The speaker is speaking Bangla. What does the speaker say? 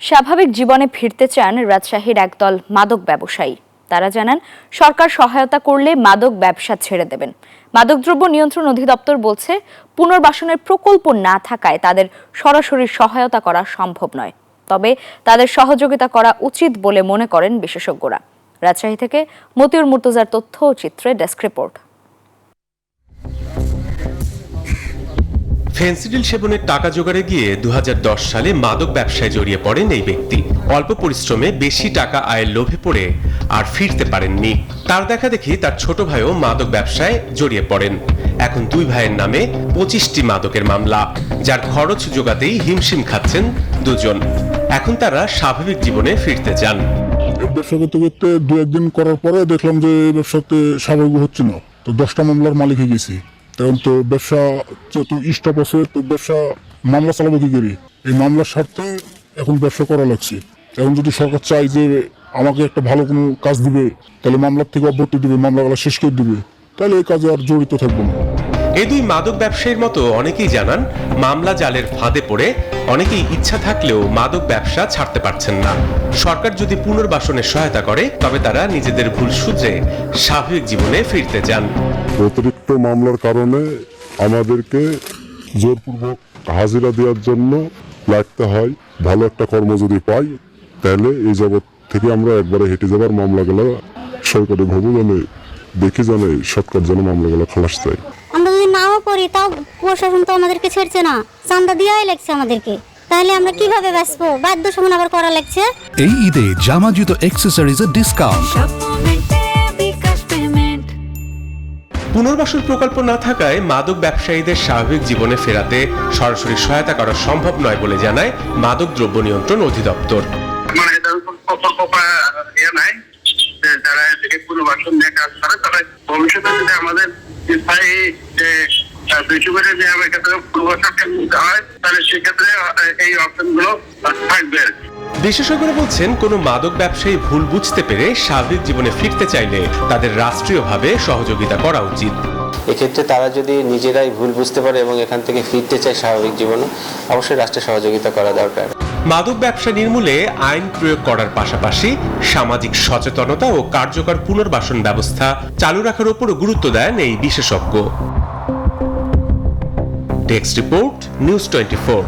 স্বাভাবিক জীবনে ফিরতে চান রাজশাহীর একদল মাদক ব্যবসায়ী। তারা জানান, সরকার সহায়তা করলে মাদক ব্যবসা ছেড়ে দেবেন। মাদকদ্রব্য নিয়ন্ত্রণ অধিদপ্তর বলছে, পুনর্বাসনের প্রকল্প না থাকায় তাদের সরাসরি সহায়তা করা সম্ভব নয়। তবে তাদের সহযোগিতা করা উচিত বলে মনে করেন বিশেষজ্ঞরা। রাজশাহী থেকে মতিউর মুর্তজার তথ্য ও চিত্রে ডেস্ক রিপোর্ট। ফেন্সিডিল সেবনের টাকা জোগাড়ে গিয়ে 2010 সালে মাদক ব্যবসায় জড়িয়ে পড়েন এই ব্যক্তি। অল্প পরিশ্রমে বেশি টাকা আয়ের লোভে পড়ে আর ফিরতে পারেননি। তার দেখা দেখি তার ছোট ভাইও মাদক ব্যবসায় জড়িয়ে পড়েন। এখন দুই ভাইয়ের নামে 25টি মাদকের মামলা, যার খরচ জোগাতেই হিমশিম খাচ্ছেন দুজন। এখন তারা স্বাভাবিক জীবনে ফিরতে চান। ব্যবসা করতে করতে দু একদিন করার পরে দেখলাম যে ব্যবসাতে স্বাভাবিক হচ্ছে না, তো 10টা মামলার মালিক হয়ে গেছি। তখন তো ব্যবসা যেহেতু স্টপ আছে, তো ব্যবসা মামলা চালাবো কি করি? এই মামলার স্বার্থে এখন ব্যবসা করা লাগছে। এখন যদি সরকার চাই যে আমাকে একটা ভালো কোনো কাজ দিবে, তাহলে মামলার থেকে অব্যাহতি দিবে, মামলাগুলো শেষ করে দিবে, তাহলে এই কাজে আর জড়িত থাকবো না। এই দুই মাদক ব্যবসায়ীর মতো অনেকেই জানান, মামলা জালের ফাঁদে পড়ে অনেকেই ইচ্ছা থাকলেও মাদক ব্যবসা ছাড়তে পারছেন না। সরকার যদি পুনর্বাসনের সহায়তা করে, তবে তারা নিজেদের ভুল শুধরে স্বাভাবিক জীবনে ফিরতে চান। অতিরিক্ত মামলার কারণে আমাদেরকে জোরপূর্বক হাজিরা দেওয়ার জন্য লাগতে হয়। ভালো একটা কর্ম যদি পাই, তাহলে এই জগৎ থেকে আমরা একবারে হেঁটে যাবার মামলাগুলো সরকারি ভাবে জানে দেখে জানে সরকার যেন মামলাগুলো খালাস চাই। আমরা যদি নাও করি, তাও প্রশাসন তো আমাদেরকে ছেড়ছে না, চান্দা দেওয়াই লাগছে আমাদেরকে। তাহলে আমরা কিভাবে বাঁচবো? বাধ্য সমন আবার করা লাগছে। এই ঈদে জামা জুতো অ্যাক্সেসরিজের ডিসকাউন্ট। পুনর্বাসন প্রকল্প না থাকায় মাদক ব্যবসায়ীদের স্বাভাবিক জীবনে ফেরাতে সরাসরি সহায়তা করা সম্ভব নয় বলে জানায় মাদক দ্রব্য নিয়ন্ত্রণ অধিদপ্তর। যারা এদিকে পুনর্বাসন নিয়ে কাজ করে, তারা ভবিষ্যতে যদি আমাদের স্থায়ী যে বেসরকারি যে ক্ষেত্রে পুনর্বাসন নিতে হয়, তাহলে সেক্ষেত্রে এই অপশনগুলো থাকবে। বিশেষজ্ঞরা বলছেন, কোনো মাদক ব্যবসায়ী ভুল বুঝতে পেরে স্বাভাবিক জীবনে ফিরতে চাইলে তাদের রাষ্ট্রীয়ভাবে সহযোগিতা করা উচিত। এক্ষেত্রে তারা যদি নিজেরাই ভুল বুঝতে পারে এবং এখান থেকে ফিরতে চায় স্বাভাবিক জীবনে, অবশ্যই রাষ্ট্রের সহযোগিতা করা দরকার। মাদক ব্যবসা নির্মূলে আইন প্রয়োগ করার পাশাপাশি সামাজিক সচেতনতা ও কার্যকর পুনর্বাসন ব্যবস্থা চালু রাখার উপরও গুরুত্ব দেন এই বিশেষজ্ঞ। Desk report, news 24।